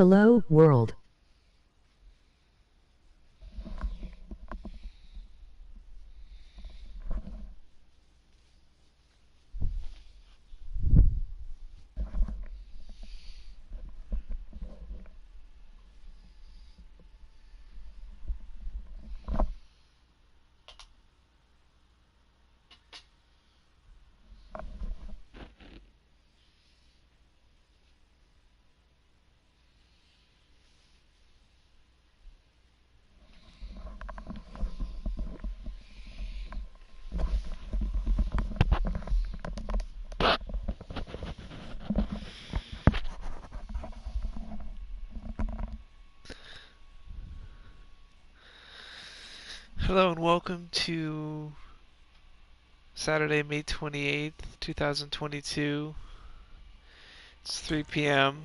Hello, world. Hello and welcome to Saturday, May 28th, 2022. It's 3 p.m.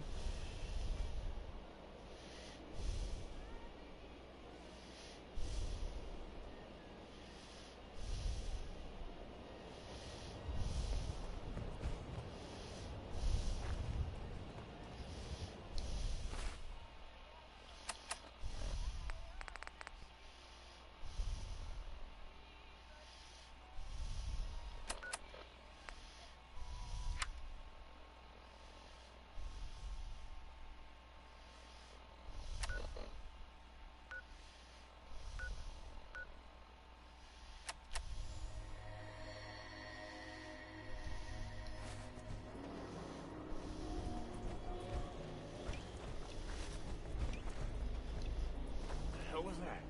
The hell was that?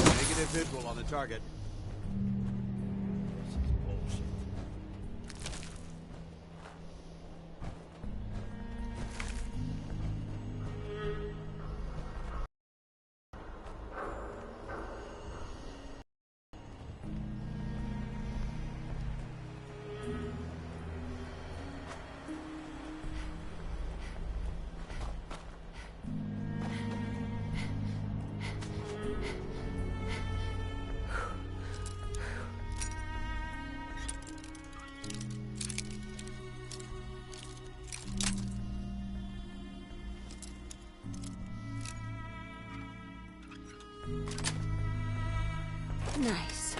Negative visual on the target. This is bullshit. Nice.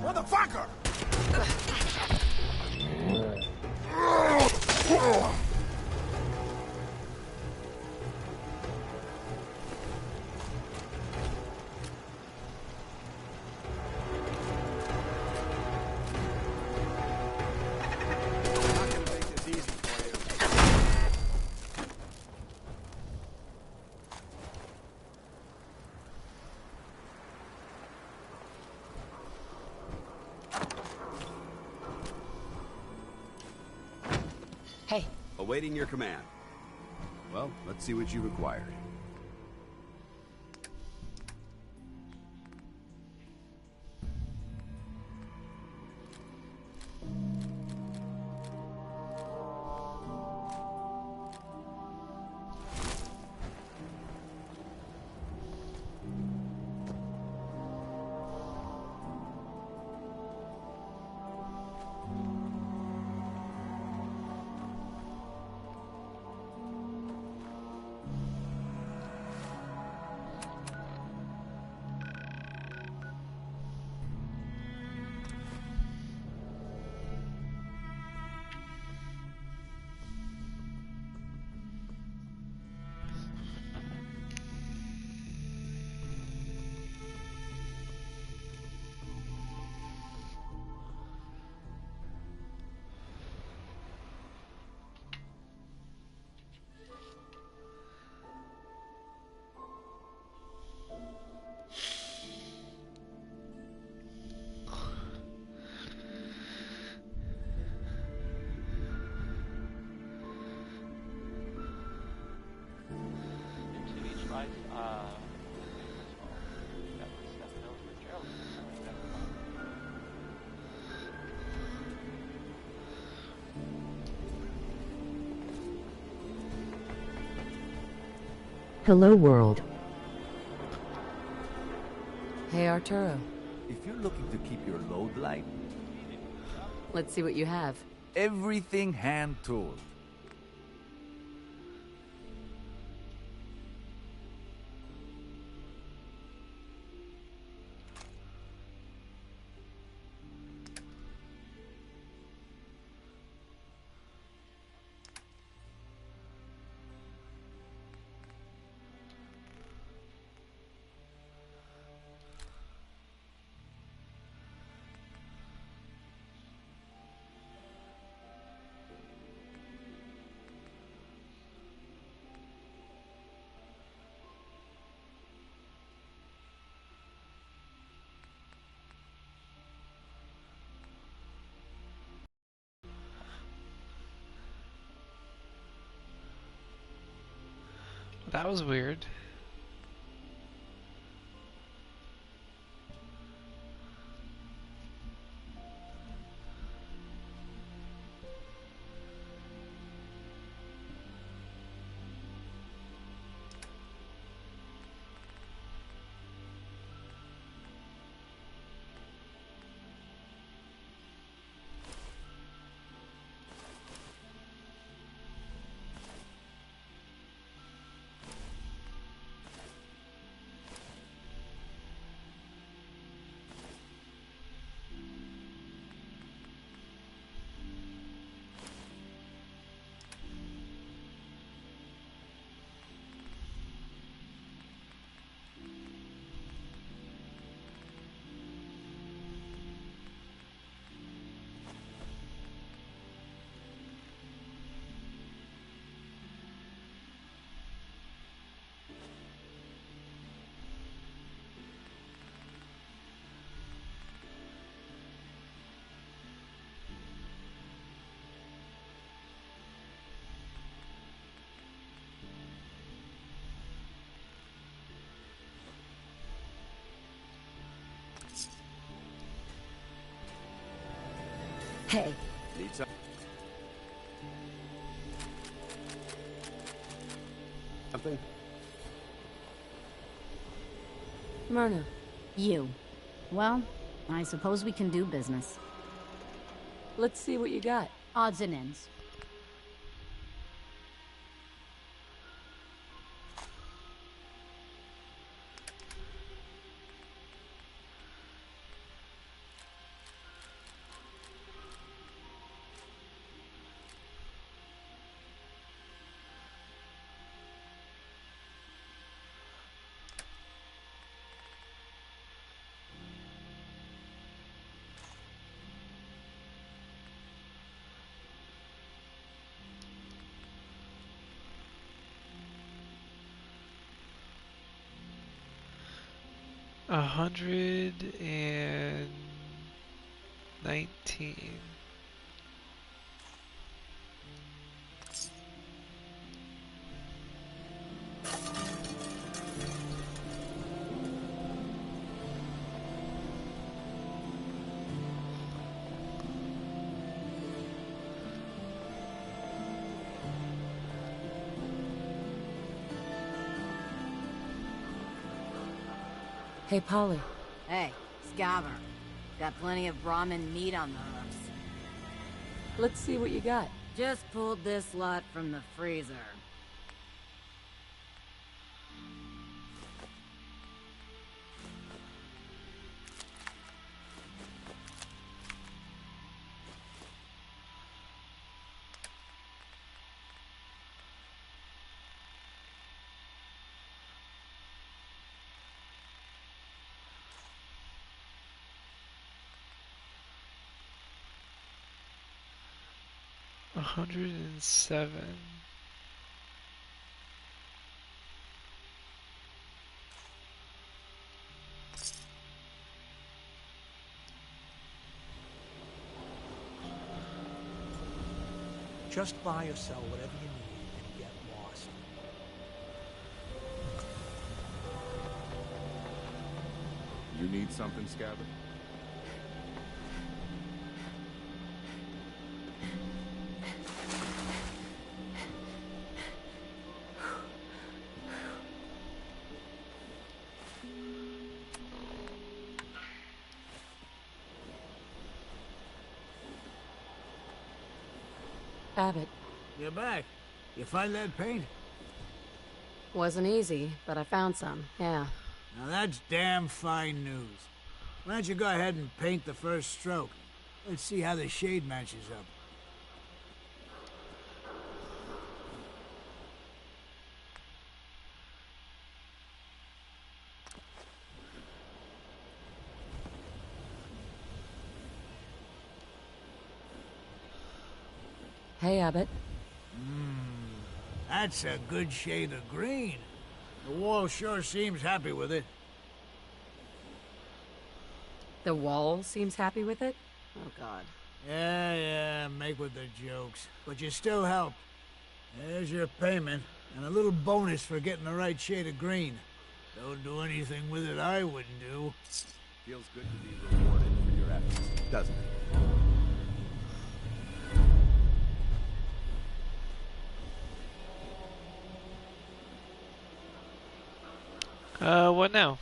Motherfucker! I'm not gonna make this easy for you. Hey, Awaiting your command. Well, let's see what you required. That was nothing else for Gerald. Never mind. Hello, world. Hey, Arturo. If you're looking to keep your load light, Let's see what you have. everything hand-tooled. That was weird. Hey. Need some- something? Myrna. You. Well, I suppose we can do business. Let's see what you got. Odds and ends. $119. Hey, Polly. Hey, Scaver. Got plenty of Brahmin meat on the hooks. Let's see what you got. Just pulled this lot from the freezer. $107. Just buy or sell whatever you need and get lost. You need something, Scabbard? Abbott. You're back. You find that paint? Wasn't easy, but I found some, yeah. Now that's damn fine news. Why don't you go ahead and paint the first stroke? Let's see how the shade matches up. Hey, Abbott. That's a good shade of green. The wall sure seems happy with it. The wall seems happy with it? Oh, God. Yeah, make with the jokes. But you still helped. There's your payment, and a little bonus for getting the right shade of green. Don't do anything with it I wouldn't do. Feels good to be rewarded for your efforts, doesn't it? What now?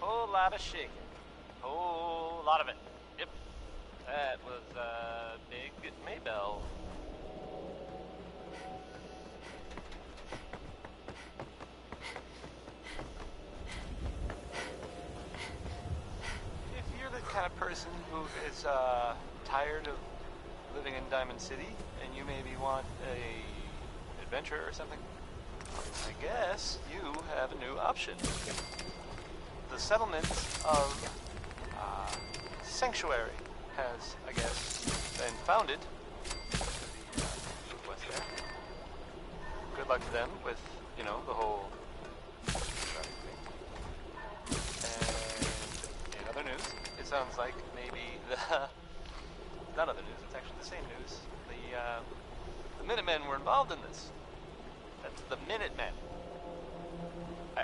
Whole lot of shaking. Whole lot of it. Yep. That was Big Maybell. If you're the kind of person who is tired of living in Diamond City and you maybe want a adventure or something, I guess you have a new option. The settlement of Sanctuary has, I guess, been founded to the west there. Good luck to them with, you know, the whole thing. And in other news, it sounds like maybe not other news, it's actually the same news. The Minutemen were involved in this. That's the Minutemen.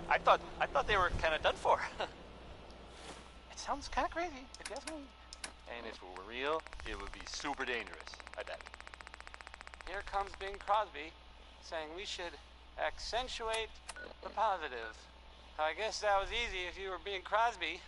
I thought they were kind of done for. It sounds kind of crazy, if you ask me. And if it were real, it would be super dangerous, I bet. Here comes Bing Crosby, saying we should accentuate the positive. I guess that was easy if you were Bing Crosby.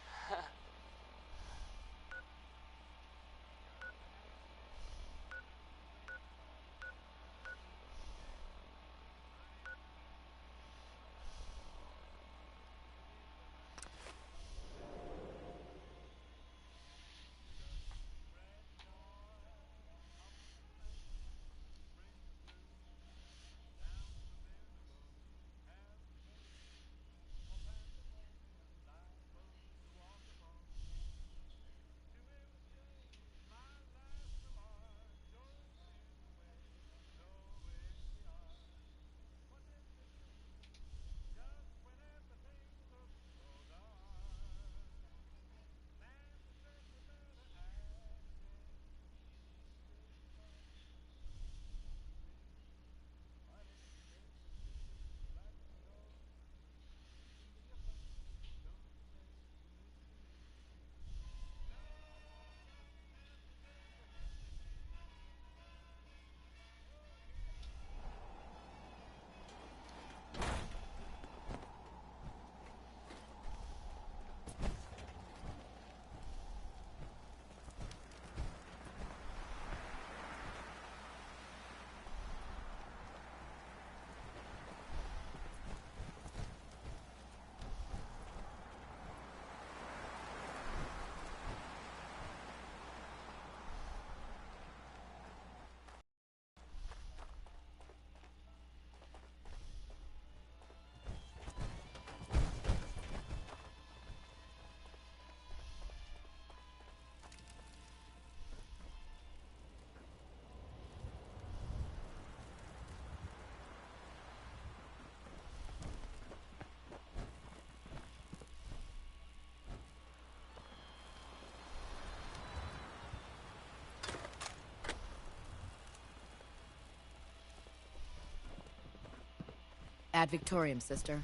Ad Victoriam, sister.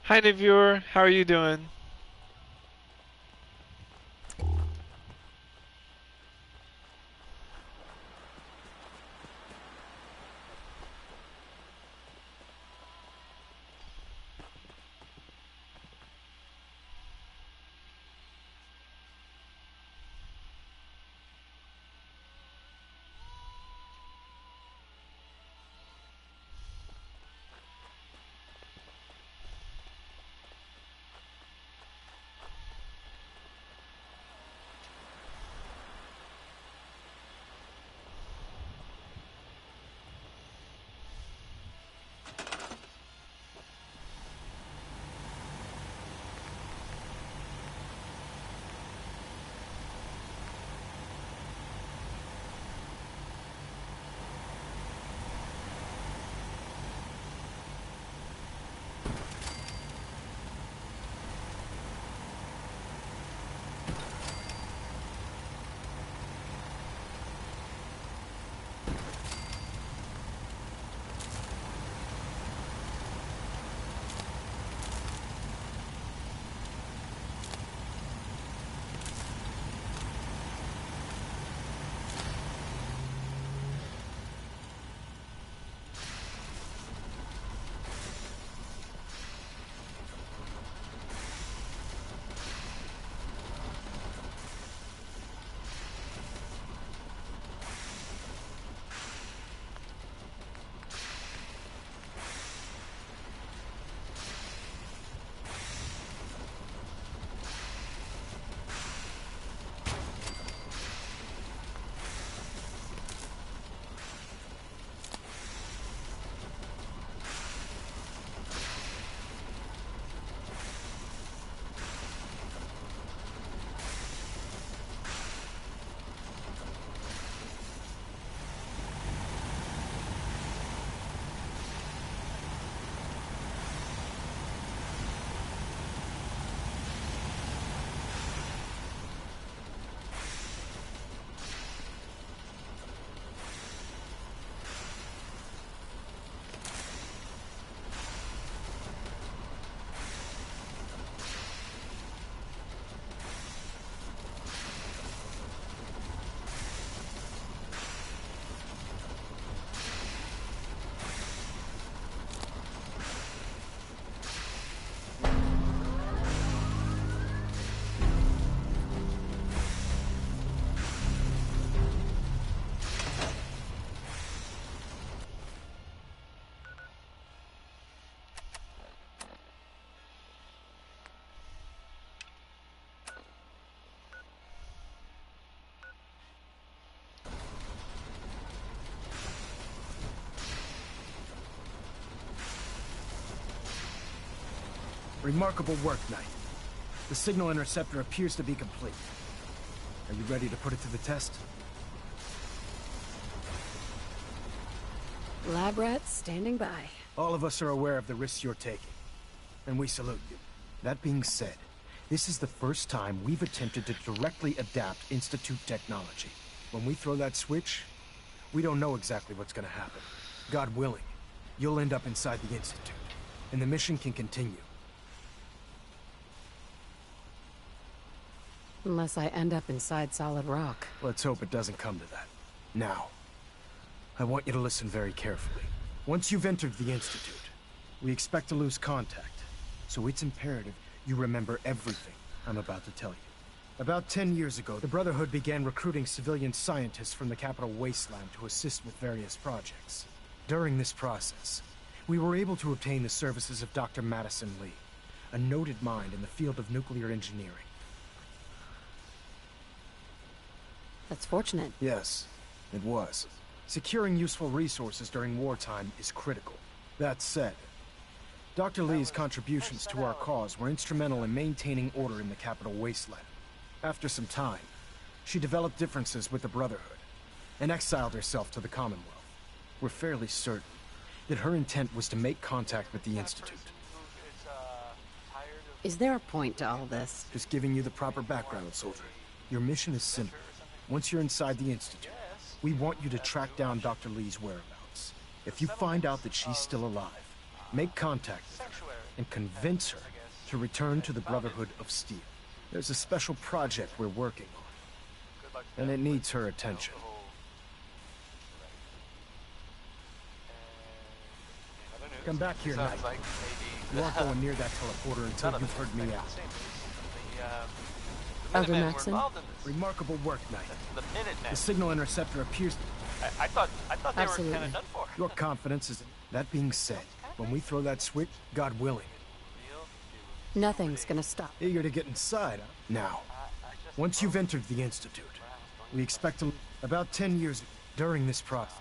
Hi, new viewer. How are you doing? Remarkable work, Knight. The signal interceptor appears to be complete. Are you ready to put it to the test? Lab rats standing by. All of us are aware of the risks you're taking, and we salute you. That being said, this is the first time we've attempted to directly adapt Institute technology. When we throw that switch, we don't know exactly what's gonna happen. God willing, you'll end up inside the Institute, and the mission can continue. Unless I end up inside solid rock. Let's hope it doesn't come to that. Now, I want you to listen very carefully. Once you've entered the Institute, we expect to lose contact, so it's imperative you remember everything I'm about to tell you. About 10 years ago, the Brotherhood began recruiting civilian scientists from the capital wasteland to assist with various projects. During this process, we were able to obtain the services of Dr. Madison Lee, a noted mind in the field of nuclear engineering. That's fortunate. Yes, it was. Securing useful resources during wartime is critical. That said, Dr. Lee's contributions to our cause were instrumental in maintaining order in the capital wasteland. After some time, she developed differences with the Brotherhood and exiled herself to the Commonwealth. We're fairly certain that her intent was to make contact with the Institute. Is there a point to all this? Just giving you the proper background, soldier. Your mission is simple. Once you're inside the Institute, we want you to track down Dr. Lee's whereabouts. If you find out that she's still alive, make contact with her and convince her to return to the Brotherhood of Steel. There's a special project we're working on, and it needs her attention. Come back here, Knight. You aren't going near that teleporter until you've heard me out. Elder Maxon? Remarkable work, Knight. The Minutemen. The signal interceptor appears... I thought they Absolutely. were kind of done for. Your confidence is... That being said, when we throw that switch, God willing, Nothing's gonna stop. eager to get inside, huh? Now, once you've entered the Institute, we expect to... About 10 years during this process,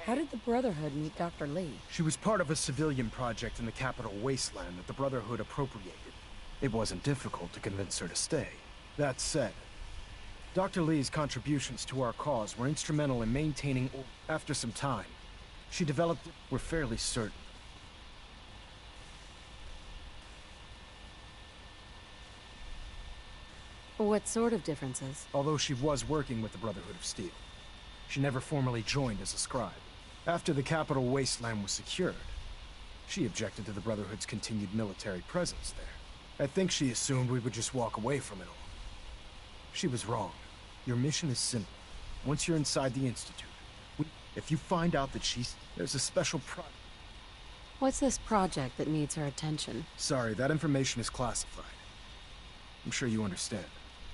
How did the Brotherhood meet Dr. Lee? she was part of a civilian project in the capital wasteland that the Brotherhood appropriated. It wasn't difficult to convince her to stay. That said, Dr. Lee's contributions to our cause were instrumental in maintaining order. After some time, she developed... We're fairly certain. What sort of differences? Although she was working with the Brotherhood of Steel, she never formally joined as a scribe. After the capital wasteland was secured, she objected to the Brotherhood's continued military presence there. I think she assumed we would just walk away from it all. She was wrong. Your mission is simple. Once you're inside the Institute, if you find out that there's a special What's this project that needs her attention? Sorry, that information is classified. I'm sure you understand.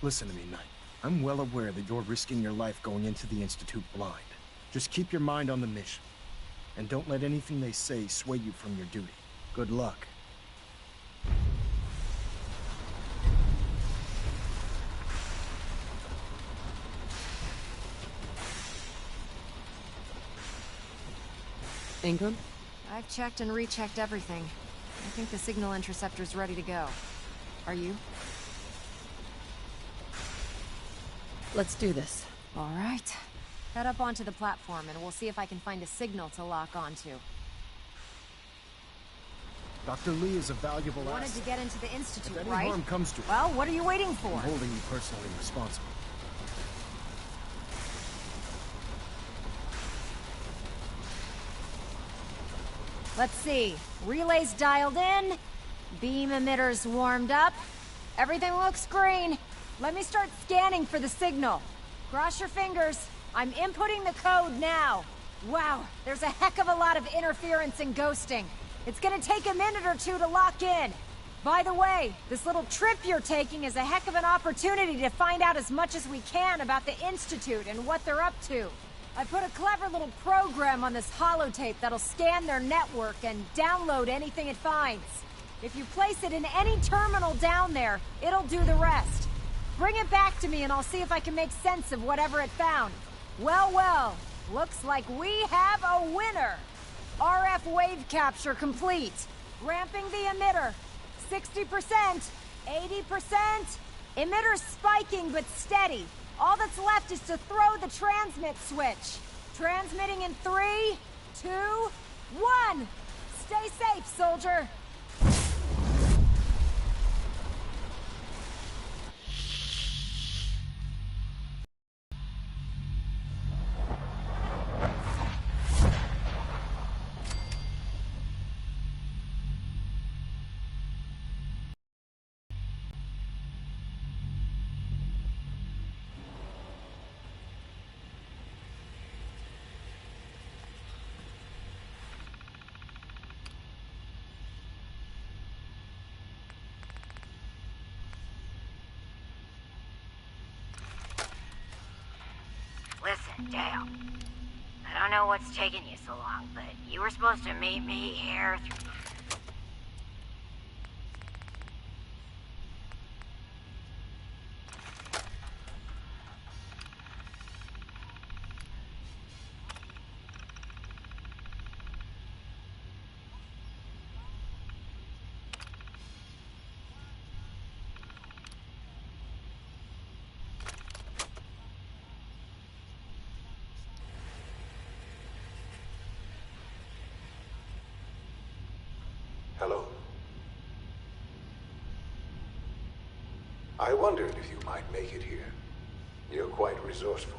Listen to me, Knight. I'm well aware that you're risking your life going into the Institute blind. Just keep your mind on the mission. And don't let anything they say sway you from your duty. Good luck. Ingram? I've checked and rechecked everything. I think the signal interceptor's ready to go. Are you? Let's do this. All right. Head up onto the platform and we'll see if I can find a signal to lock onto. Dr. Lee is a valuable Wanted asset. to get into the Institute, If any right? harm comes to it, Well, what are you waiting for? I'm holding you personally responsible. Let's see. Relays dialed in. Beam emitters warmed up. Everything looks green. Let me start scanning for the signal. Cross your fingers. I'm inputting the code now. Wow, there's a heck of a lot of interference and ghosting. It's gonna take a minute or two to lock in. By the way, this little trip you're taking is a heck of an opportunity to find out as much as we can about the Institute and what they're up to. I put a clever little program on this holotape that'll scan their network and download anything it finds. If you place it in any terminal down there, it'll do the rest. Bring it back to me and I'll see if I can make sense of whatever it found. Well, well, looks like we have a winner. RF wave capture complete. Ramping the emitter. 60%, 80%. Emitter's spiking but steady. All that's left is to throw the transmit switch. Transmitting in 3, 2, 1. Stay safe, soldier. Listen, Dale. I don't know what's taking you so long, but you were supposed to meet me here through... Hello. I wondered if you might make it here. You're quite resourceful.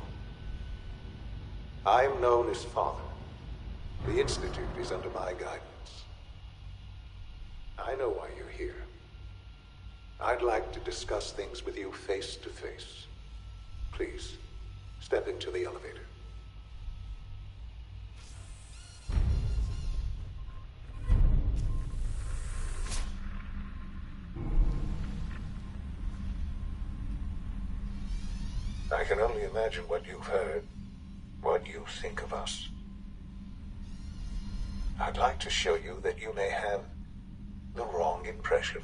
I'm known as Father. The Institute is under my guidance. I know why you're here. I'd like to discuss things with you face to face. Please, step into the elevator. I can only imagine what you've heard, what you think of us. I'd like to show you that you may have the wrong impression.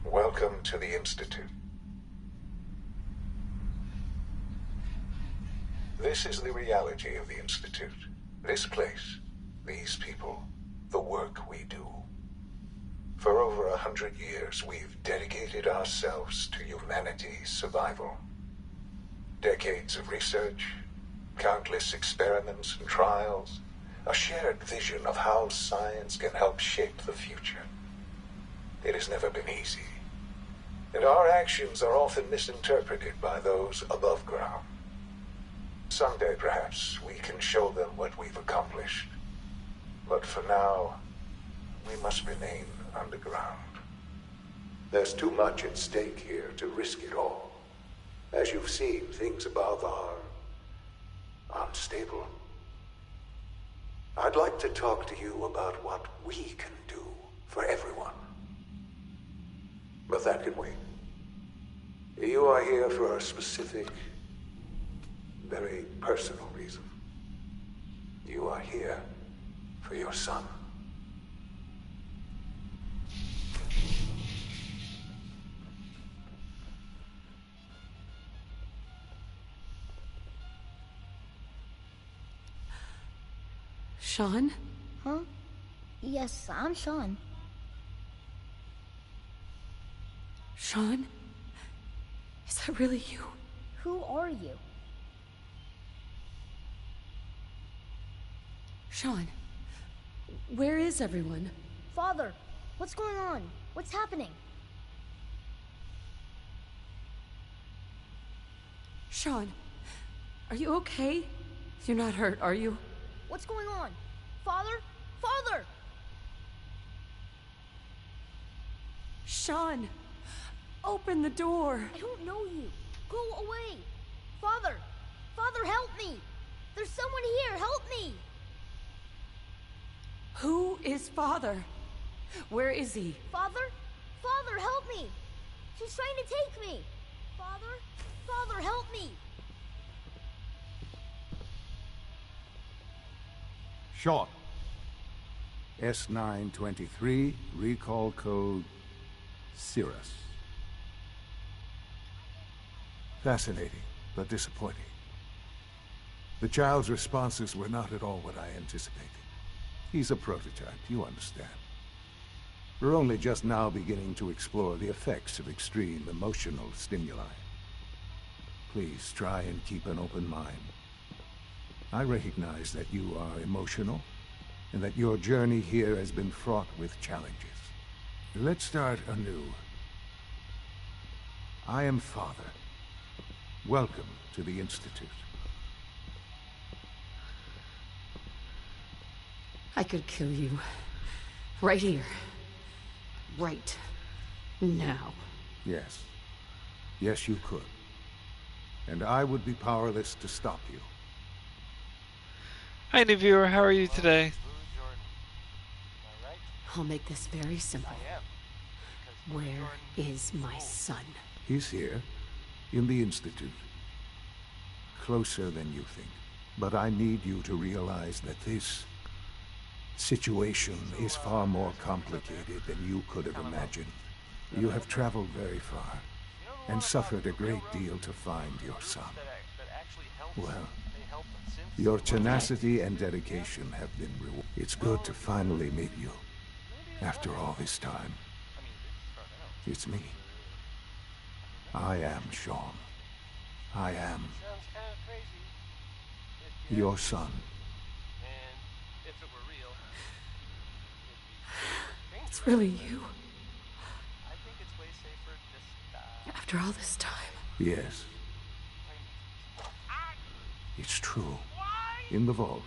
Welcome to the Institute. This is the reality of the Institute. This place, these people, the work we do. For over 100 years, we've dedicated ourselves to humanity's survival. Decades of research, countless experiments and trials, a shared vision of how science can help shape the future. It has never been easy, and our actions are often misinterpreted by those above ground. Someday, perhaps, we can show them what we've accomplished. But for now, we must remain underground. There's too much at stake here to risk it all. As you've seen, things above are unstable. I'd like to talk to you about what we can do for everyone. But that can wait. You are here for a specific, very personal reason. You are here for your son. Sean? Huh? Yes, I'm Sean. Sean? Is that really you? Who are you? Sean, where is everyone? Father, what's going on? What's happening? Sean, are you okay? You're not hurt, are you? What's going on? Father? Father! Sean, open the door. I don't know you. Go away. Father! Father, help me! There's someone here, help me! Who is Father? Where is he? Father? Father, help me! He's trying to take me! Father? Father, help me! Sean. S923, recall code Cirrus. Fascinating, but disappointing. The child's responses were not at all what I anticipated. He's a prototype, you understand. We're only just now beginning to explore the effects of extreme emotional stimuli. Please try and keep an open mind. I recognize that you are emotional, and that your journey here has been fraught with challenges. Let's start anew. I am Father. Welcome to the Institute. I could kill you. Right here. Right now. Yes. Yes, you could. And I would be powerless to stop you. Hi, new viewer. How are you today? I'll make this very simple. Where is my son? He's here. in the Institute. Closer than you think. But I need you to realize that this situation is far more complicated than you could have imagined. You have traveled very far and suffered a great deal to find your son. Well, your tenacity and dedication have been rewarded. It's good to finally meet you. After all this time. It's me. I am Sean. I am your son. It's really you. After all this time. Yes. It's true. In the vault,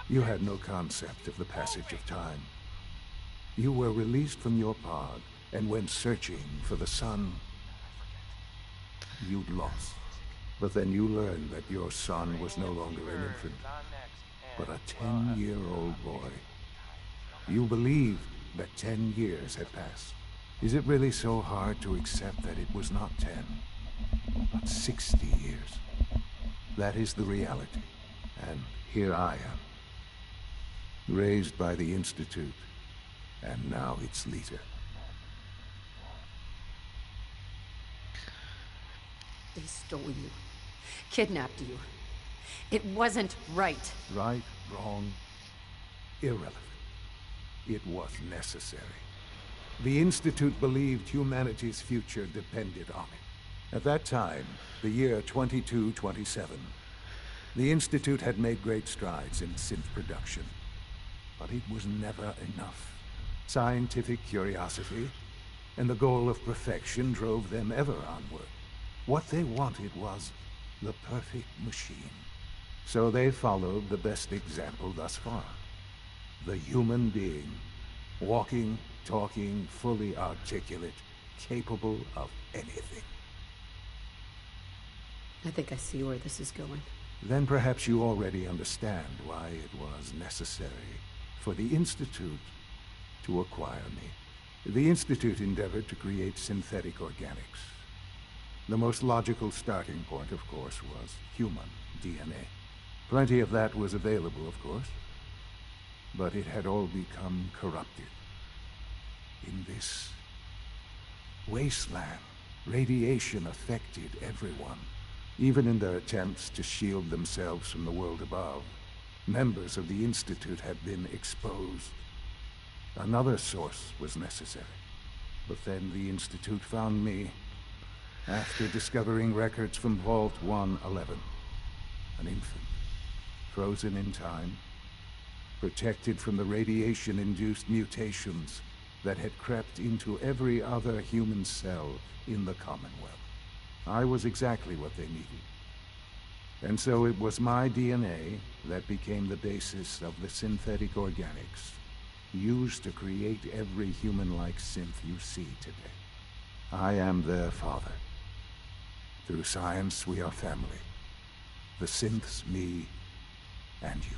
you had no concept of the passage of time. You were released from your pod and went searching for the son you'd lost. But then you learned that your son was no longer an infant, but a 10-year-old boy. You believed that 10 years had passed. Is it really so hard to accept that it was not 10, but 60 years? That is the reality. And here I am, raised by the Institute, and now its leader. They stole you. Kidnapped you. It wasn't right. Right, wrong, irrelevant. It was necessary. The Institute believed humanity's future depended on it. At that time, the year 2227, the Institute had made great strides in synth production. But it was never enough. Scientific curiosity and the goal of perfection drove them ever onward. What they wanted was the perfect machine. So they followed the best example thus far. The human being. Walking, talking, fully articulate, capable of anything. I think I see where this is going. Then perhaps you already understand why it was necessary for the Institute to acquire me. The Institute endeavored to create synthetic organics. The most logical starting point, of course, was human DNA. Plenty of that was available, of course. But it had all become corrupted. In this wasteland, radiation affected everyone. Even in their attempts to shield themselves from the world above, members of the Institute had been exposed. Another source was necessary. But then the Institute found me after discovering records from Vault 111. An infant, frozen in time, protected from the radiation-induced mutations that had crept into every other human cell in the Commonwealth. I was exactly what they needed. And so it was my DNA that became the basis of the synthetic organics used to create every human-like synth you see today. I am their father. Through science, we are family. The synths, me, and you.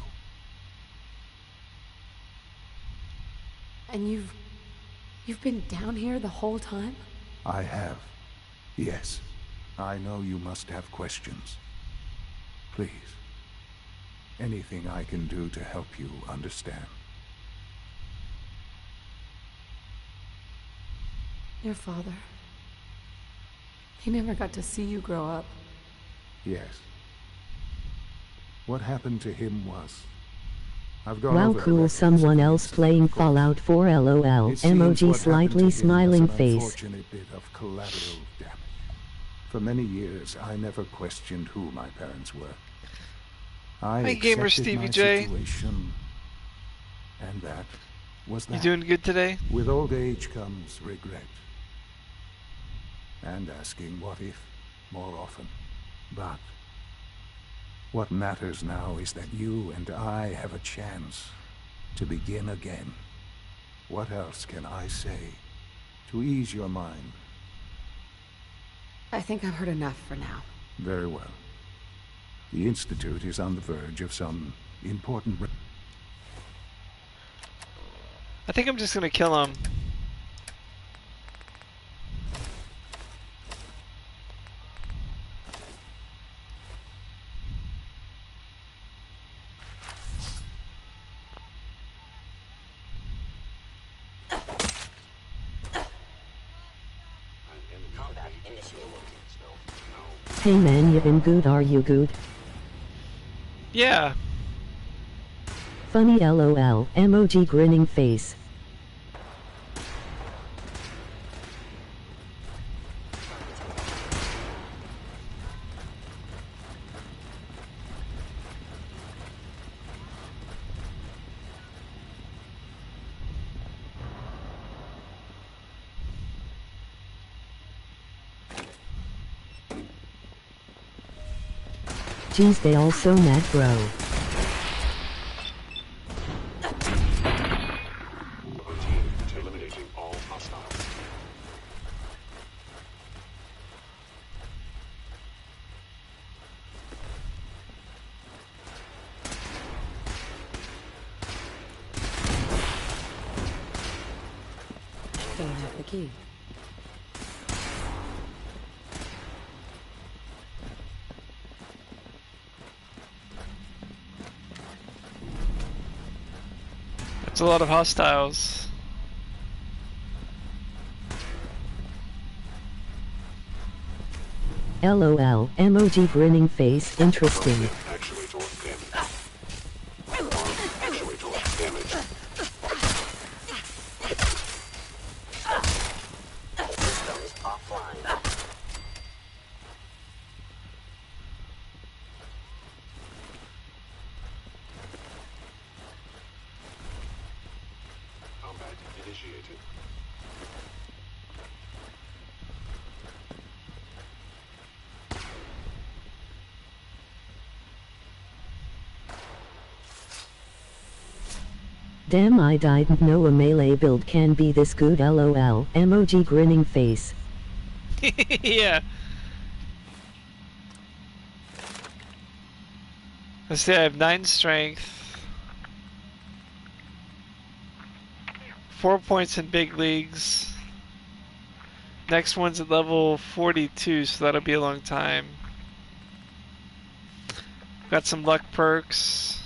And you've been down here the whole time? I have. Yes. I know you must have questions. Please. Anything I can do to help you understand. Your father. He never got to see you grow up. Yes. What happened to him was... I've gone Wow, over cool. Someone else playing Fallout 4 LOL. Emoji slightly smiling face. Unfortunate bit of collateral damage. For many years, I never questioned who my parents were. I Hey, gamer accepted Stevie my J. situation, and that was that. You doing good today? With old age comes regret. And asking what if more often. But what matters now is that you and I have a chance to begin again. What else can I say to ease your mind? I think I've heard enough for now. Very well. The Institute is on the verge of some important... I think I'm just gonna kill him. Hey man, you been good? Are you good? Yeah. Funny LOL, emoji grinning face. Geez, they all so mad, bro. Eliminating all hostiles. Don't have the key. It's a lot of hostiles. LOL, emoji grinning face, interesting. Actuator damage. Actuator damage. Systems offline. Combat initiated. Damn, I didn't know a melee build can be this good. LOL, emoji grinning face. Yeah. Let's see, I have 9 strength. 4 points in big leagues. Next one's at level 42, so that'll be a long time. Got some luck perks,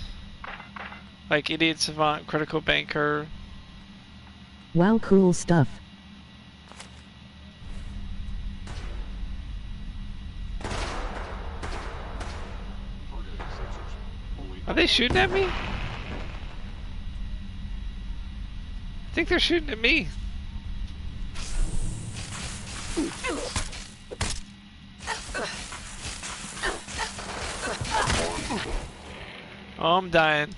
like Idiot Savant, Critical Banker. Wow, cool stuff. Are they shooting at me? I think they're shooting at me. Oh, I'm dying.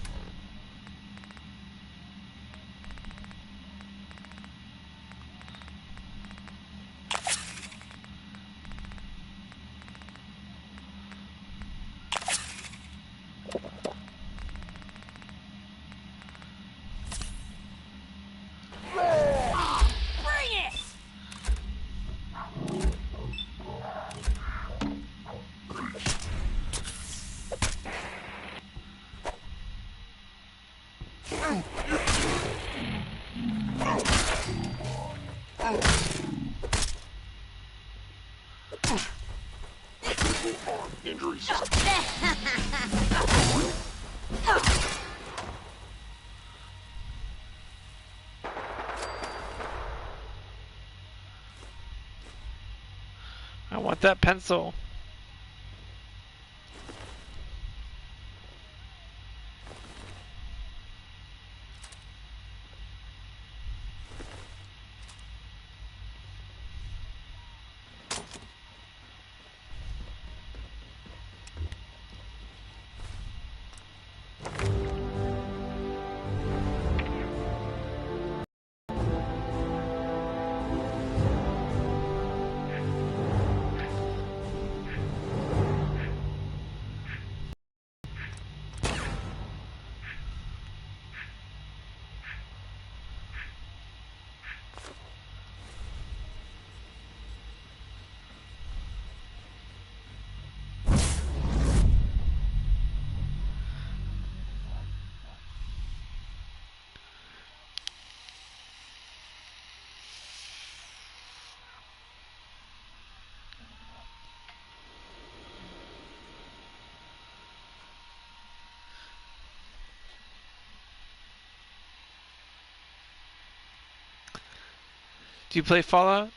Injuries. I want that pencil. Do you play Fallout?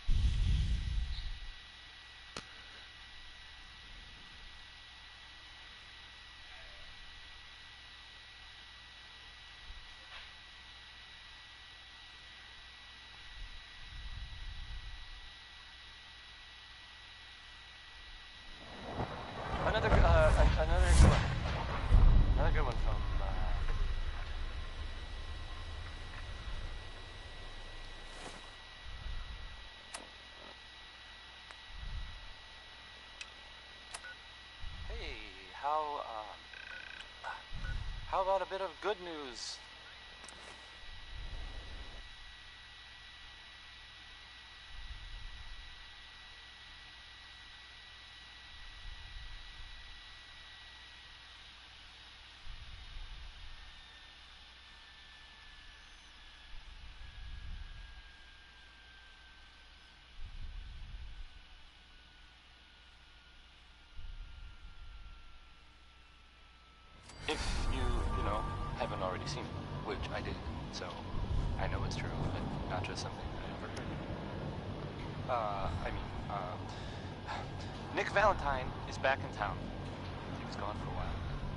about a bit of good news? If you know, haven't already seen it, which I did, so I know it's true, and not just something I overheard. Nick Valentine is back in town. He was gone for a while.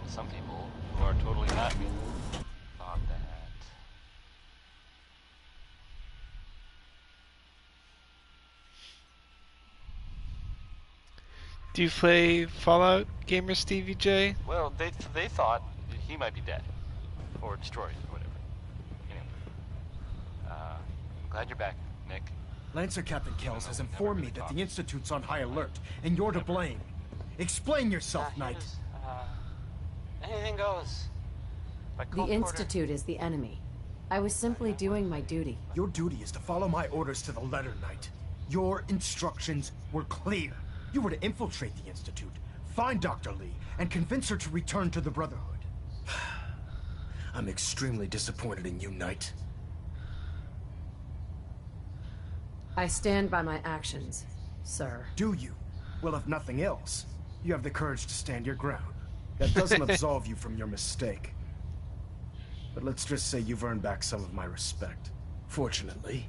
Some people who are totally not me thought that. Do you play Fallout, gamer Stevie J? Well, they thought he might be dead, or destroyed, or whatever. Anyway, glad you're back, Nick. Lancer Captain Kells has informed me that the Institute's on high alert, and you're to blame. Explain yourself, Knight. Anything goes. The Institute is the enemy. I was simply doing my duty. Your duty is to follow my orders to the letter, Knight. Your instructions were clear. You were to infiltrate the Institute, find Dr. Lee, and convince her to return to the Brotherhood. I'm extremely disappointed in you, Knight. I stand by my actions, sir. Do you? Well, if nothing else, you have the courage to stand your ground. That doesn't absolve you from your mistake. But let's just say you've earned back some of my respect. Fortunately,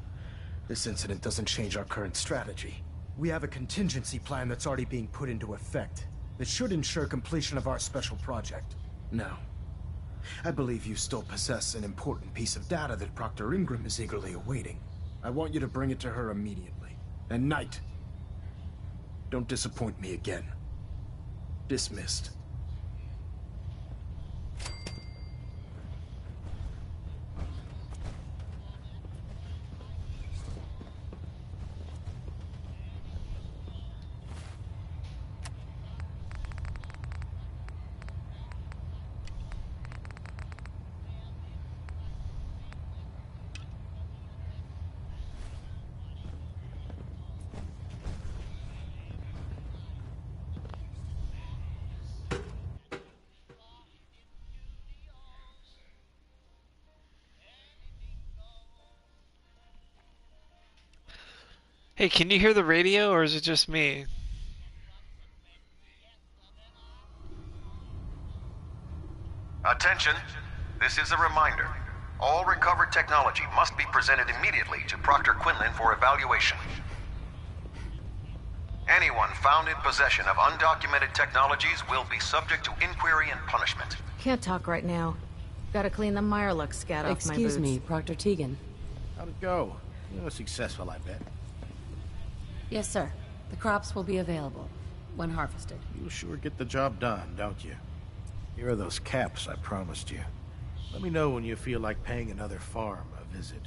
this incident doesn't change our current strategy. We have a contingency plan that's already being put into effect that should ensure completion of our special project. Now, I believe you still possess an important piece of data that Proctor Ingram is eagerly awaiting. I want you to bring it to her immediately. And Knight, don't disappoint me again. Dismissed. Hey, can you hear the radio, or is it just me? Attention, this is a reminder. All recovered technology must be presented immediately to Proctor Quinlan for evaluation. Anyone found in possession of undocumented technologies will be subject to inquiry and punishment. Can't talk right now. Gotta clean the Mirelux scat off my boots. Excuse me, Proctor Tegan. How'd it go? You were successful, I bet. Yes, sir. The crops will be available when harvested. You sure get the job done, don't you? Here are those caps I promised you. Let me know when you feel like paying another farm a visit.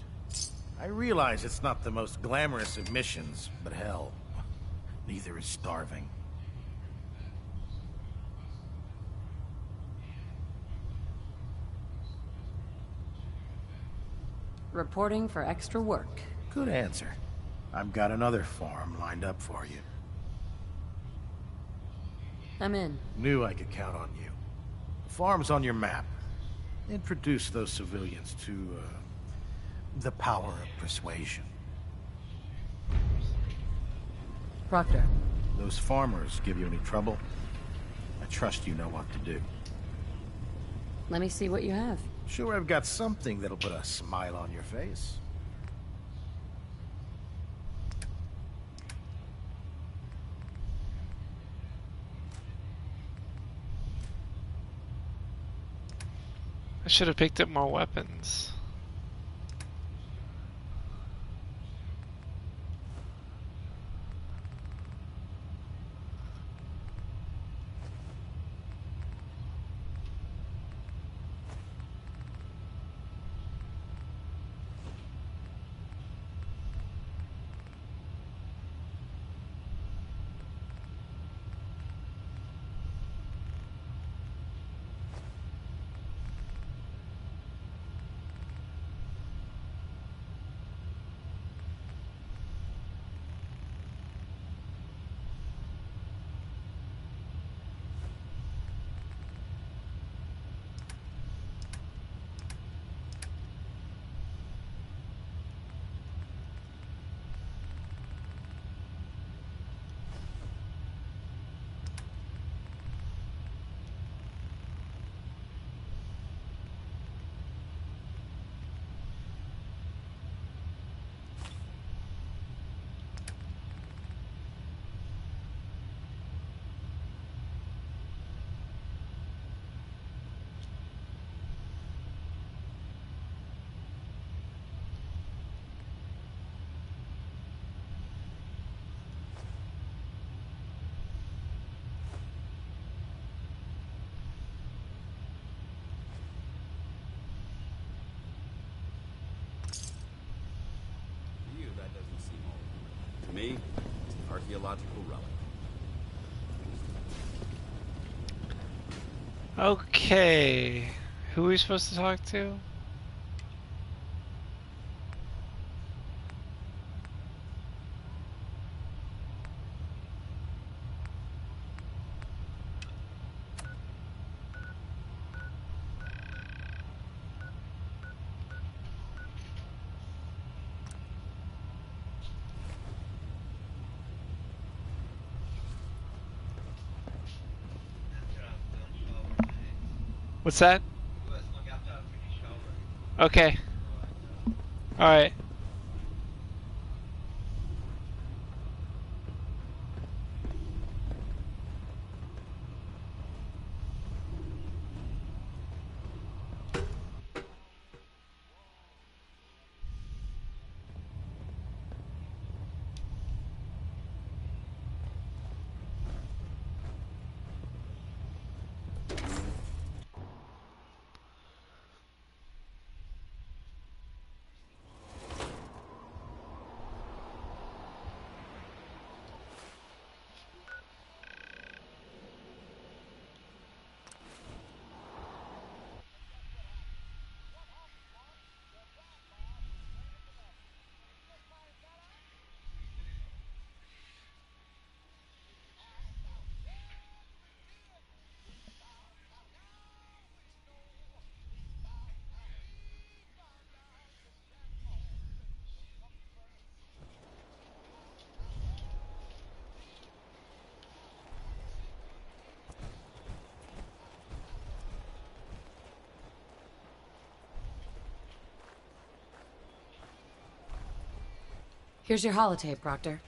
I realize it's not the most glamorous of missions, but hell, neither is starving. Reporting for extra work. Good answer. I've got another farm lined up for you. I'm in. Knew I could count on you. The farm's on your map. Introduce those civilians to, the power of persuasion. Proctor. Those farmers give you any trouble? I trust you know what to do. Let me see what you have. Sure, I've got something that'll put a smile on your face. I should have picked up more weapons. To me, archaeological relic. Okay. Who are we supposed to talk to? What's that? Okay. Alright. Here's your holotape, Proctor.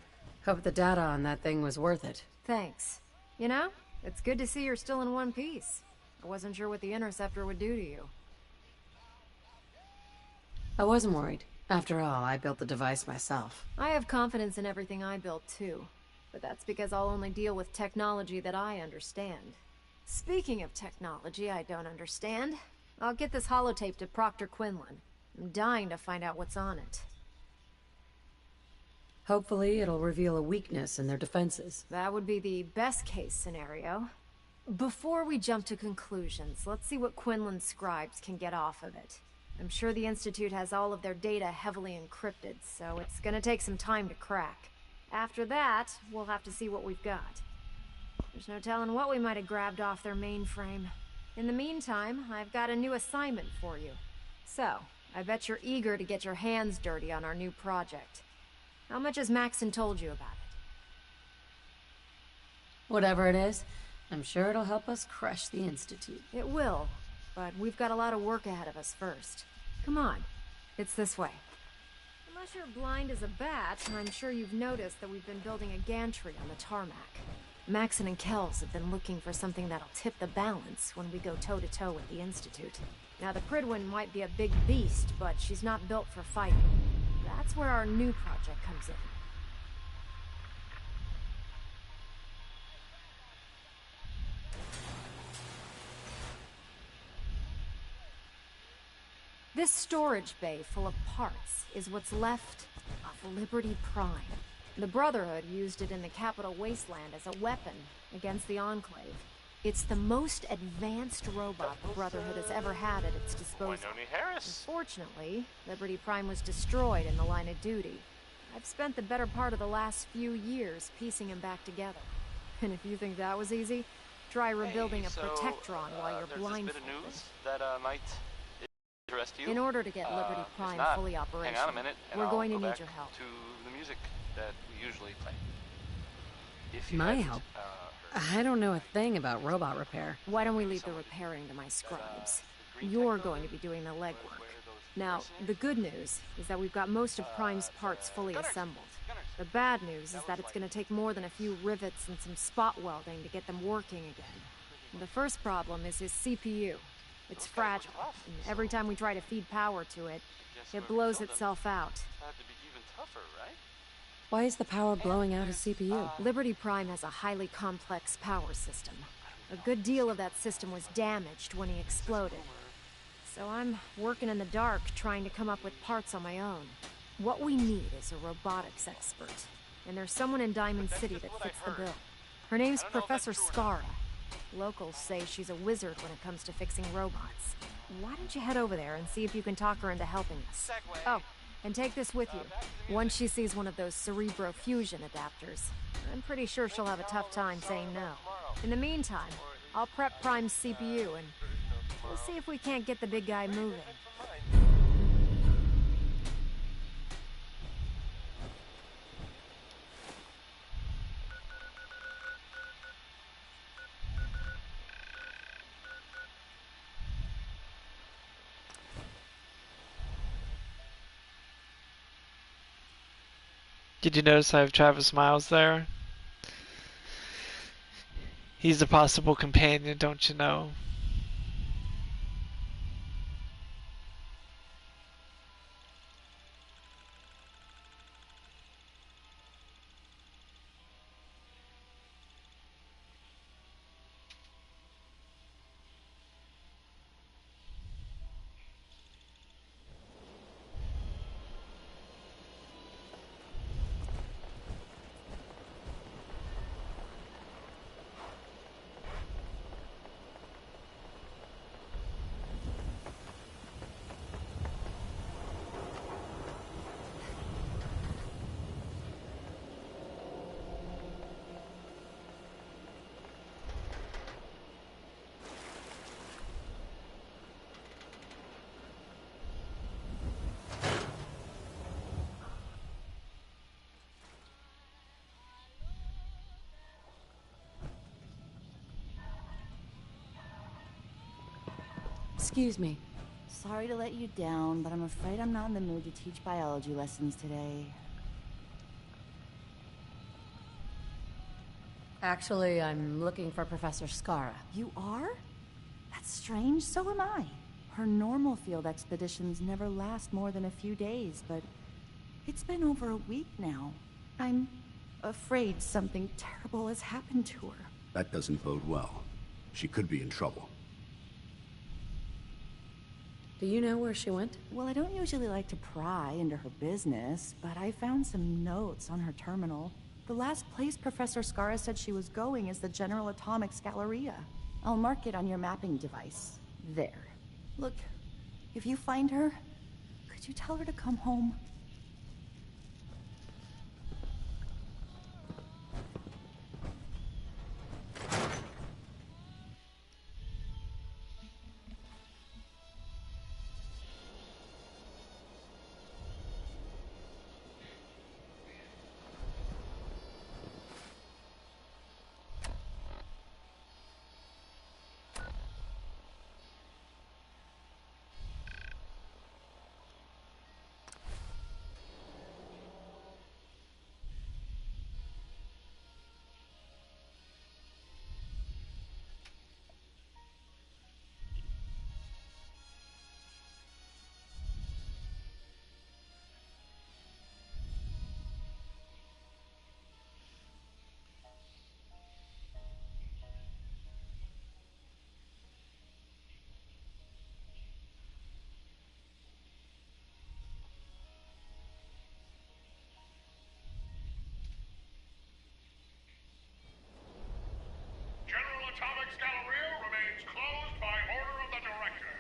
Hope the data on that thing was worth it. Thanks. You know, it's good to see you're still in one piece. I wasn't sure what the Interceptor would do to you. I wasn't worried. After all, I built the device myself. I have confidence in everything I built, too. But that's because I'll only deal with technology that I understand. Speaking of technology I don't understand, I'll get this holotape to Proctor Quinlan. I'm dying to find out what's on it. Hopefully, it'll reveal a weakness in their defenses. That would be the best-case scenario. Before we jump to conclusions, let's see what Quinlan's scribes can get off of it. I'm sure the Institute has all of their data heavily encrypted, so it's gonna take some time to crack. After that, we'll have to see what we've got. There's no telling what we might have grabbed off their mainframe. In the meantime, I've got a new assignment for you. So, I bet you're eager to get your hands dirty on our new project. How much has Maxon told you about it? Whatever it is, I'm sure it'll help us crush the Institute. It will, but we've got a lot of work ahead of us first. Come on, it's this way. Unless you're blind as a bat, I'm sure you've noticed that we've been building a gantry on the tarmac. Maxon and Kells have been looking for something that'll tip the balance when we go toe-to-toe with the Institute. Now, the Prydwen might be a big beast, but she's not built for fighting. That's where our new project comes in. This storage bay full of parts is what's left of Liberty Prime. The Brotherhood used it in the Capital Wasteland as a weapon against the Enclave. It's the most advanced robot the Brotherhood has ever had at its disposal. Unfortunately, Liberty Prime was destroyed in the line of duty. I've spent the better part of the last few years piecing him back together. And if you think that was easy, try rebuilding a Protectron while you're blindfolded. There's this bit of news that might interest you. In order to get Liberty Prime fully operational, hang on a minute, and we're going to I'll go need back your help. to the music that we usually play. If My help? I don't know a thing about robot repair. Why don't we leave the repairing to my scribes? You're going to be doing the legwork. Now, the good news is that we've got most of Prime's parts fully assembled. The bad news is that it's going to take more than a few rivets and some spot welding to get them working again. The first problem is his CPU. It's fragile, and every time we try to feed power to it, it blows itself out. Why is the power blowing out his CPU? Liberty Prime has a highly complex power system. A good deal of that system was damaged when he exploded. So I'm working in the dark, trying to come up with parts on my own. What we need is a robotics expert. and there's someone in Diamond City that fits the bill. Her name's Professor Skara. Locals say she's a wizard when it comes to fixing robots. Why don't you head over there and see if you can talk her into helping us? Oh, and take this with you. Once she sees one of those Cerebro fusion adapters, I'm pretty sure she'll have a tough time saying no. In the meantime, I'll prep Prime's CPU and we'll see if we can't get the big guy moving. Did you notice I have Travis Miles there? He's a possible companion, don't you know? Excuse me. Sorry to let you down, but I'm afraid I'm not in the mood to teach biology lessons today. Actually, I'm looking for Professor Skara. You are? That's strange, so am I. Her normal field expeditions never last more than a few days, but it's been over a week now. I'm afraid something terrible has happened to her. That doesn't bode well. She could be in trouble. Do you know where she went? Well, I don't usually like to pry into her business, but I found some notes on her terminal. The last place Professor Skara said she was going is the General Atomics Galleria. I'll mark it on your mapping device. There. Look, if you find her, could you tell her to come home? General Atomics Galleria remains closed by order of the Director.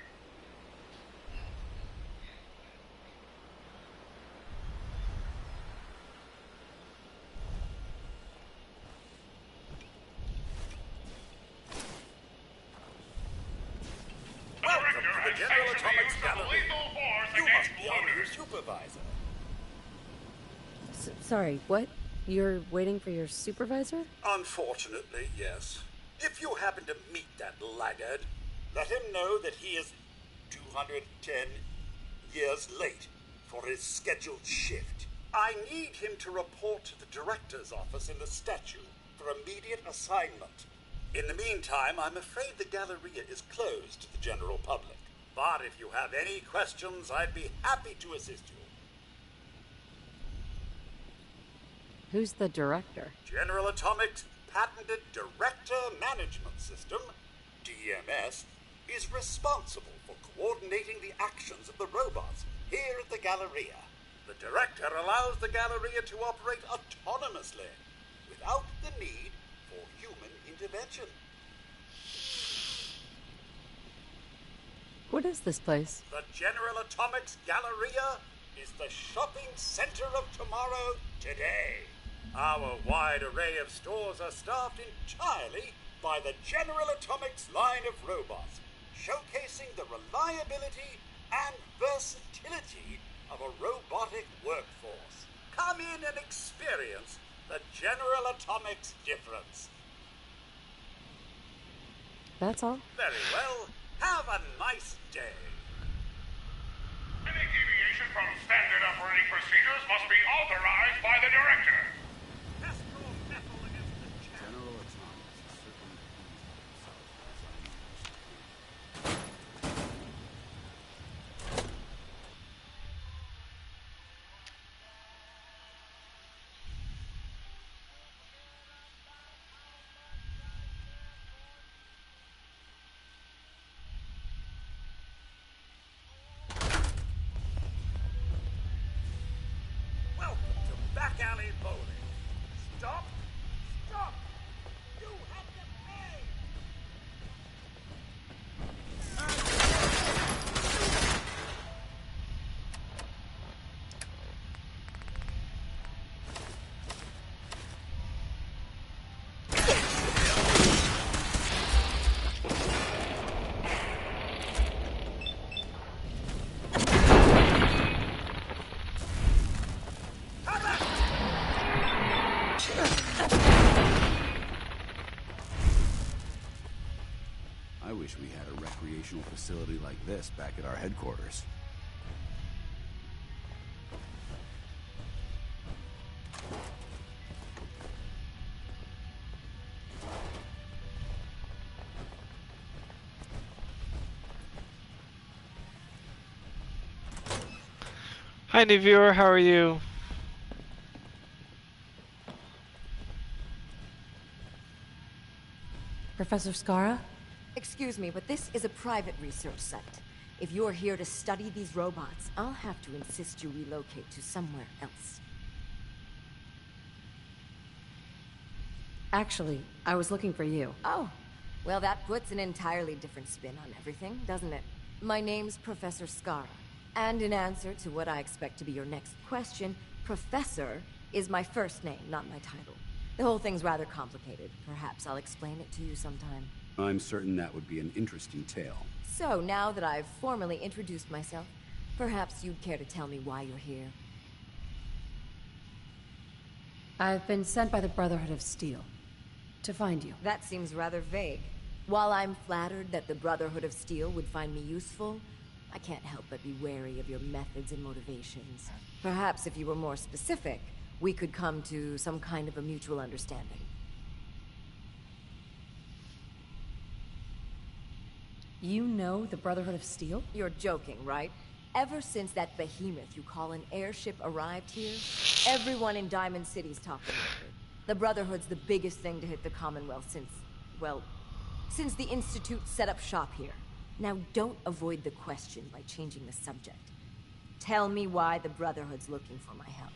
Welcome to the General Atomics Gallery. Lethal force You against must be our new looters. supervisor. Sorry, what? You're waiting for your supervisor? Unfortunately, yes. If you happen to meet that laggard, let him know that he is 210 years late for his scheduled shift. I need him to report to the director's office in the statue for immediate assignment. In the meantime, I'm afraid the Galleria is closed to the general public. But if you have any questions, I'd be happy to assist you. Who's the director? General Atomics' patented Director Management System, DMS, is responsible for coordinating the actions of the robots here at the Galleria. The director allows the Galleria to operate autonomously, without the need for human intervention. What is this place? The General Atomics Galleria is the shopping center of tomorrow today. Our wide array of stores are staffed entirely by the General Atomics line of robots, showcasing the reliability and versatility of a robotic workforce. Come in and experience the General Atomics difference. That's all? Very well. Have a nice day. Any deviation from standard operating procedures must be authorized by the director. General Atomics is certainly Welcome to Back Alley Bowling. Stop! Stop! You have to pay! I wish we had a recreational facility like this back at our headquarters. Hi, new viewer. How are you? Professor Skara? Excuse me, but this is a private research site. If you're here to study these robots, I'll have to insist you relocate to somewhere else. Actually, I was looking for you. Oh, well, that puts an entirely different spin on everything, doesn't it? My name's Professor Skara, and in answer to what I expect to be your next question, Professor is my first name, not my title. The whole thing's rather complicated. Perhaps I'll explain it to you sometime. I'm certain that would be an interesting tale. So, now that I've formally introduced myself, perhaps you'd care to tell me why you're here. I've been sent by the Brotherhood of Steel to find you. That seems rather vague. While I'm flattered that the Brotherhood of Steel would find me useful, I can't help but be wary of your methods and motivations. Perhaps if you were more specific, we could come to some kind of a mutual understanding. You know the Brotherhood of Steel? You're joking, right? Ever since that behemoth you call an airship arrived here, everyone in Diamond City's talking about it. The Brotherhood's the biggest thing to hit the Commonwealth since, well, since the Institute set up shop here. Now don't avoid the question by changing the subject. Tell me why the Brotherhood's looking for my help.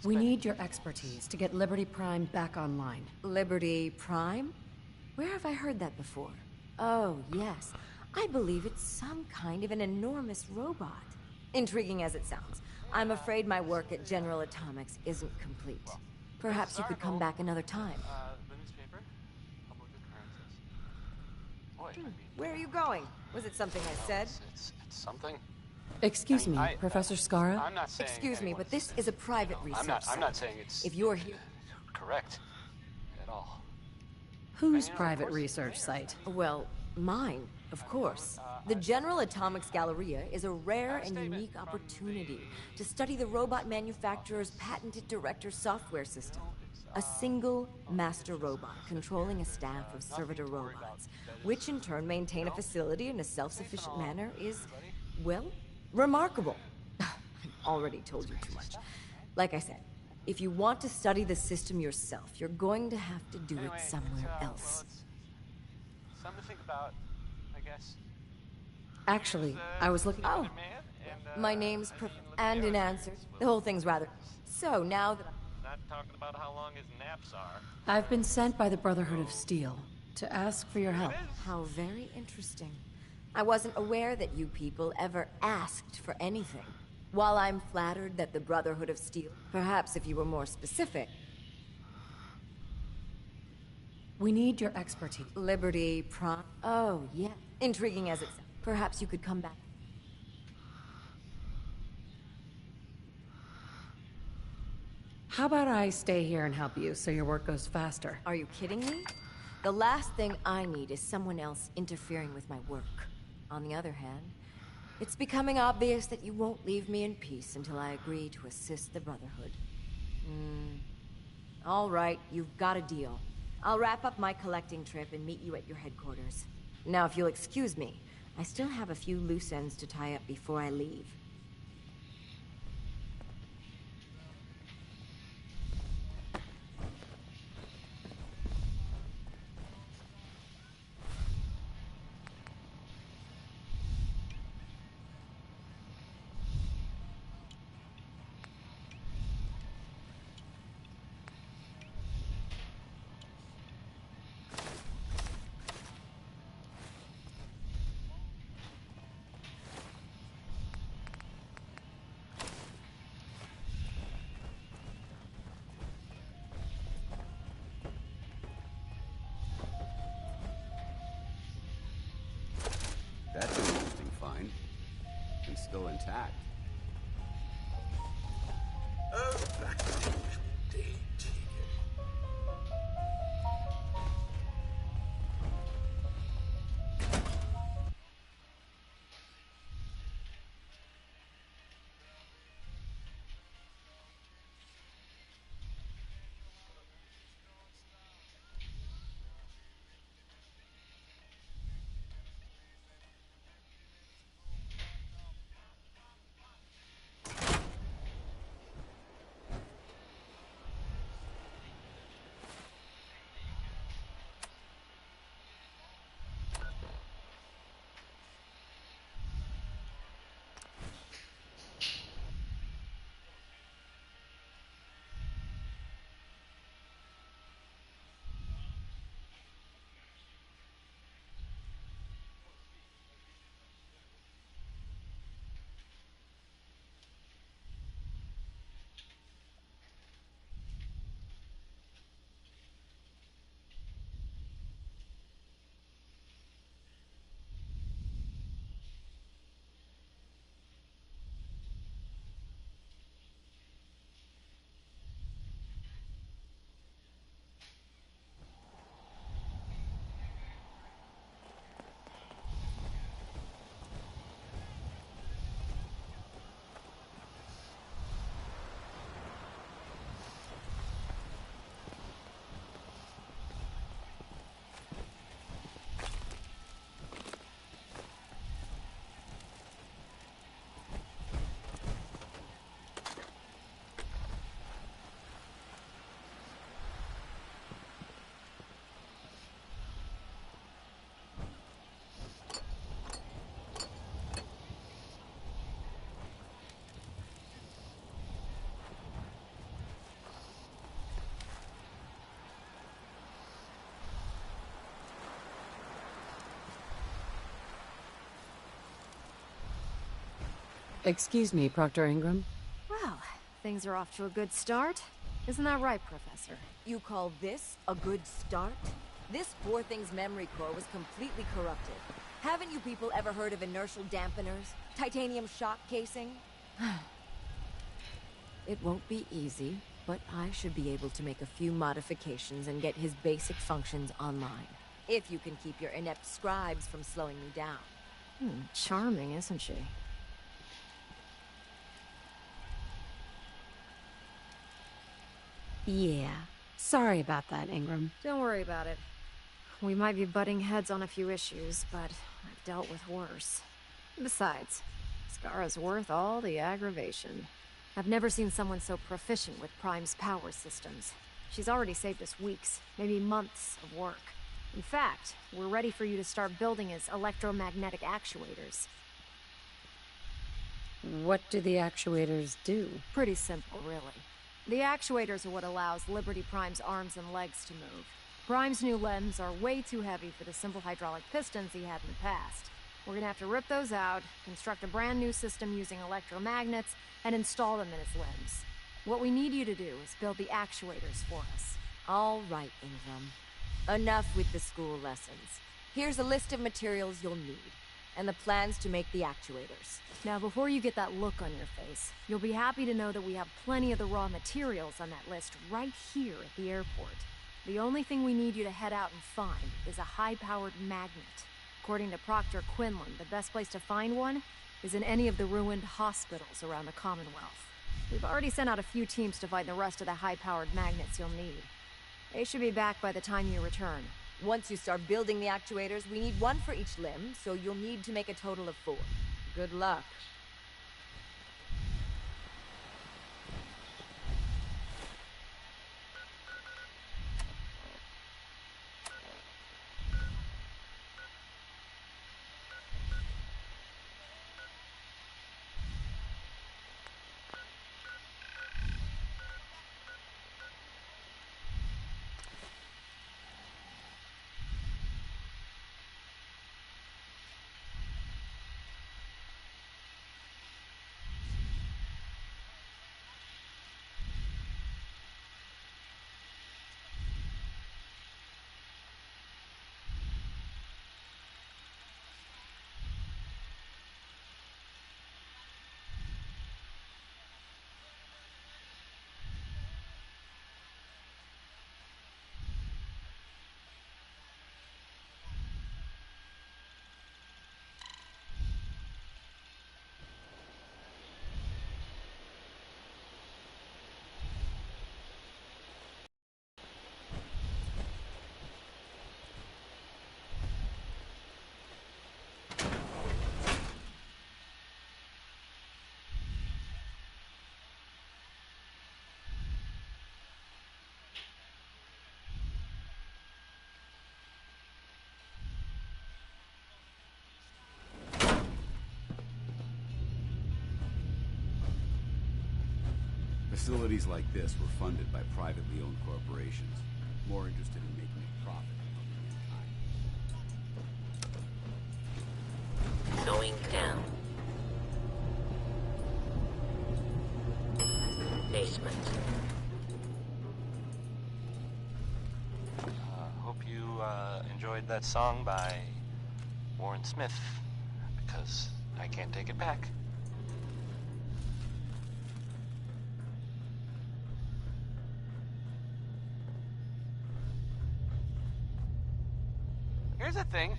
We need your expertise to get Liberty Prime back online. Liberty Prime? Where have I heard that before? Oh, yes. I believe it's some kind of an enormous robot. Intriguing as it sounds, I'm afraid my work at General Atomics isn't complete. Perhaps you could come back another time. The newspaper, public occurrences. Boy, I mean, Where are you going? Was it something I said? it's something. Excuse me, Professor Skara? I'm not saying. Excuse me, but this is a private research I'm not site. saying it's. If you're here... correct at all. Whose private research site? Well, mine, of course. The General Atomics Galleria is a rare and unique opportunity to study the robot manufacturer's patented director software system. A single master robot controlling a staff of servitor robots, which in turn maintain a facility in a self-sufficient manner is, well, remarkable. I've already told you too much. Like I said, if you want to study the system yourself, you're going to have to do it somewhere else. Something to think about, I guess. Actually, I was looking... Oh, My name's and in answer. The whole thing's rather... So now that Not talking about how long his naps are. I've been sent by the Brotherhood of Steel to ask for your help. How very interesting. I wasn't aware that you people ever asked for anything. While I'm flattered that the Brotherhood of Steel... Perhaps if you were more specific... We need your expertise. Liberty, Oh, yeah. Intriguing as it's... Perhaps you could come back. How about I stay here and help you so your work goes faster? Are you kidding me? The last thing I need is someone else interfering with my work. On the other hand, it's becoming obvious that you won't leave me in peace until I agree to assist the Brotherhood. All right, you've got a deal. I'll wrap up my collecting trip and meet you at your headquarters. Now, if you'll excuse me, I still have a few loose ends to tie up before I leave. That's an interesting find. And still intact. Oh, indeed. Excuse me, Proctor Ingram. Well, things are off to a good start. Isn't that right, Professor? You call this a good start? This poor thing's memory core was completely corrupted. Haven't you people ever heard of inertial dampeners? Titanium shock casing? It won't be easy, but I should be able to make a few modifications and get his basic functions online. If you can keep your inept scribes from slowing me down. Charming, isn't she? Yeah. Sorry about that, Ingram. Don't worry about it. We might be butting heads on a few issues, but I've dealt with worse. Besides, Skara's worth all the aggravation. I've never seen someone so proficient with Prime's power systems. She's already saved us weeks, maybe months of work. In fact, we're ready for you to start building his electromagnetic actuators. What do the actuators do? Pretty simple, really. The actuators are what allows Liberty Prime's arms and legs to move. Prime's new limbs are way too heavy for the simple hydraulic pistons he had in the past. We're gonna have to rip those out, construct a brand new system using electromagnets, and install them in his limbs. What we need you to do is build the actuators for us. All right, Ingram. Enough with the school lessons. Here's a list of materials you'll need, and the plans to make the actuators. Now, before you get that look on your face, you'll be happy to know that we have plenty of the raw materials on that list right here at the airport. The only thing we need you to head out and find is a high-powered magnet. According to Proctor Quinlan, the best place to find one is in any of the ruined hospitals around the Commonwealth. We've already sent out a few teams to find the rest of the high-powered magnets you'll need. They should be back by the time you return. Once you start building the actuators, we need one for each limb, so you'll need to make a total of 4. Good luck. Facilities like this were funded by privately owned corporations, more interested in making a profit than helping mankind. Going down. Basement. Hope you enjoyed that song by Warren Smith, because I can't take it back. Here's a thing,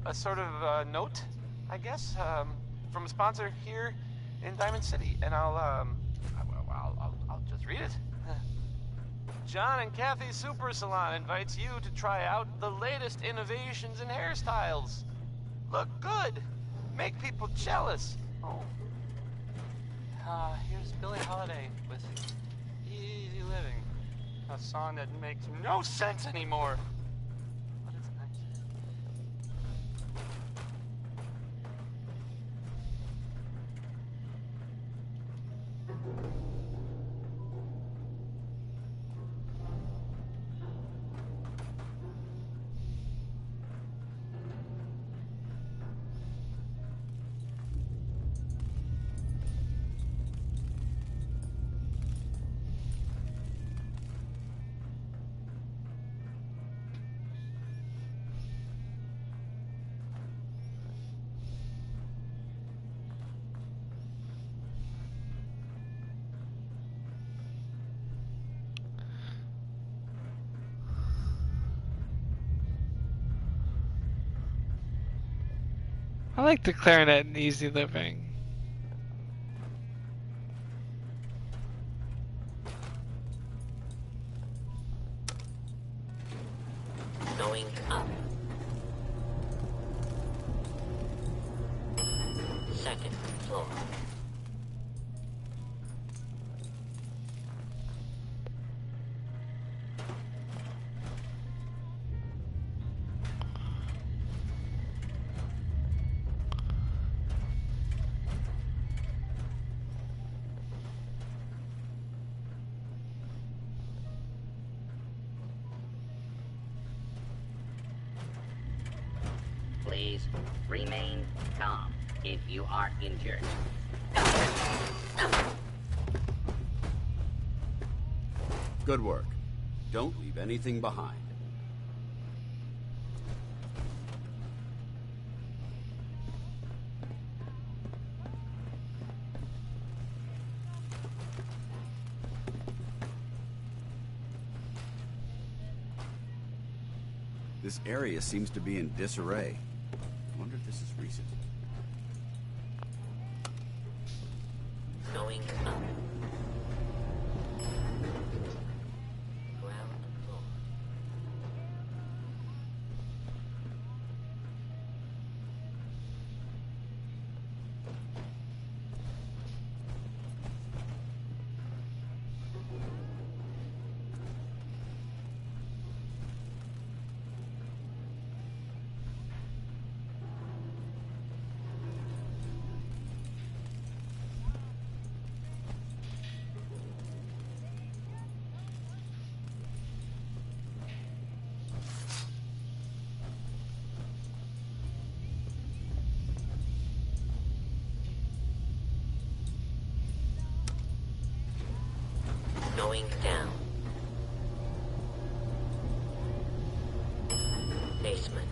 a sort of note, I guess, from a sponsor here in Diamond City, and I'll just read it. John and Kathy Super Salon invites you to try out the latest innovations in hairstyles. Look good, make people jealous. Oh. Here's Billie Holiday with Easy Living, a song that makes no sense anymore. I like the clarinet in Easy Living. Going up. Second floor. please. Remain calm if you are injured. Good work. Don't leave anything behind. This area seems to be in disarray. I wonder if this is recent. Going up. Ground floor. Going down. Basement.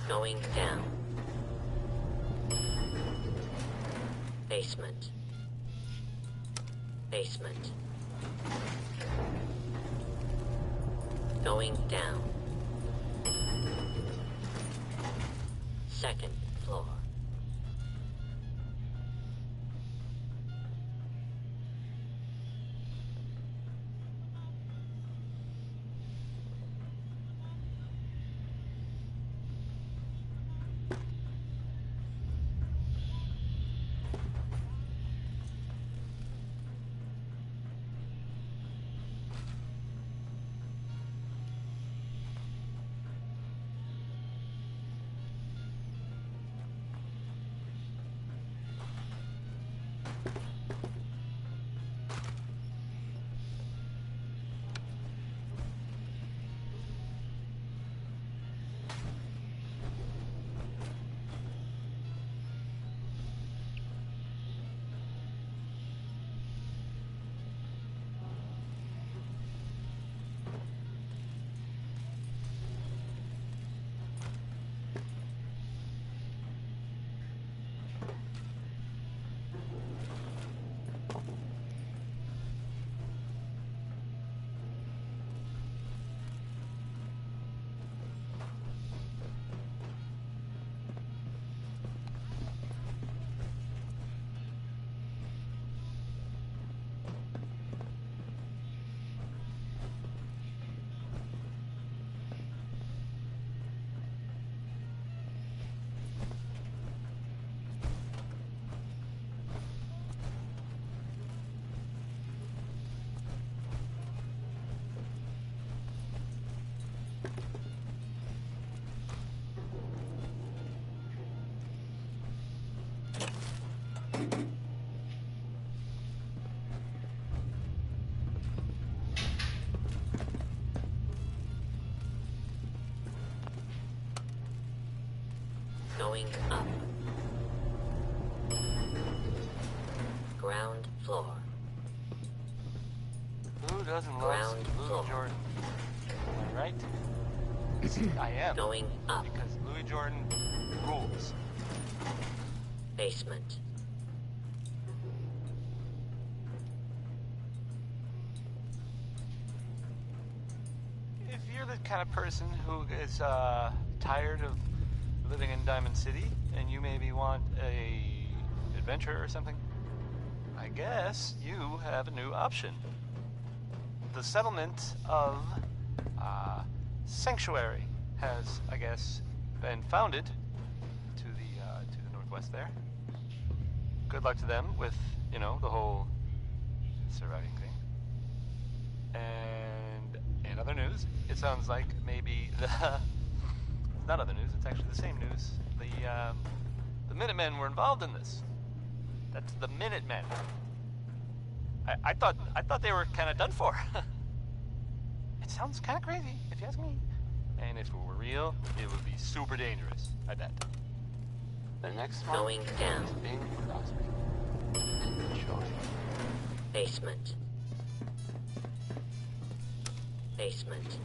Going down. Basement. Basement. Going down. Second floor. Going up. Ground floor. Who doesn't Ground love Louis floor. Jordan? Am I right? I am. Going up. Because Louis Jordan rules. Basement. If you're the kind of person who is tired of living in Diamond City and you maybe want a adventure or something, I guess you have a new option. The settlement of Sanctuary has, I guess, been founded to the northwest there. Good luck to them with, you know, the whole surviving thing. And in other news, it sounds like maybe it's not other news, it's actually the same news. The Minutemen were involved in this. That's the Minutemen. I thought they were kind of done for. It sounds kind of crazy, if you ask me. And if it were real, it would be super dangerous. I bet. The next one Going down. is Bing Crosby. Enjoy. Basement. Basement.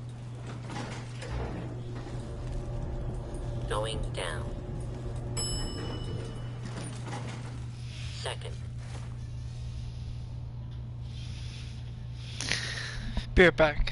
Going down. Second. Be right back.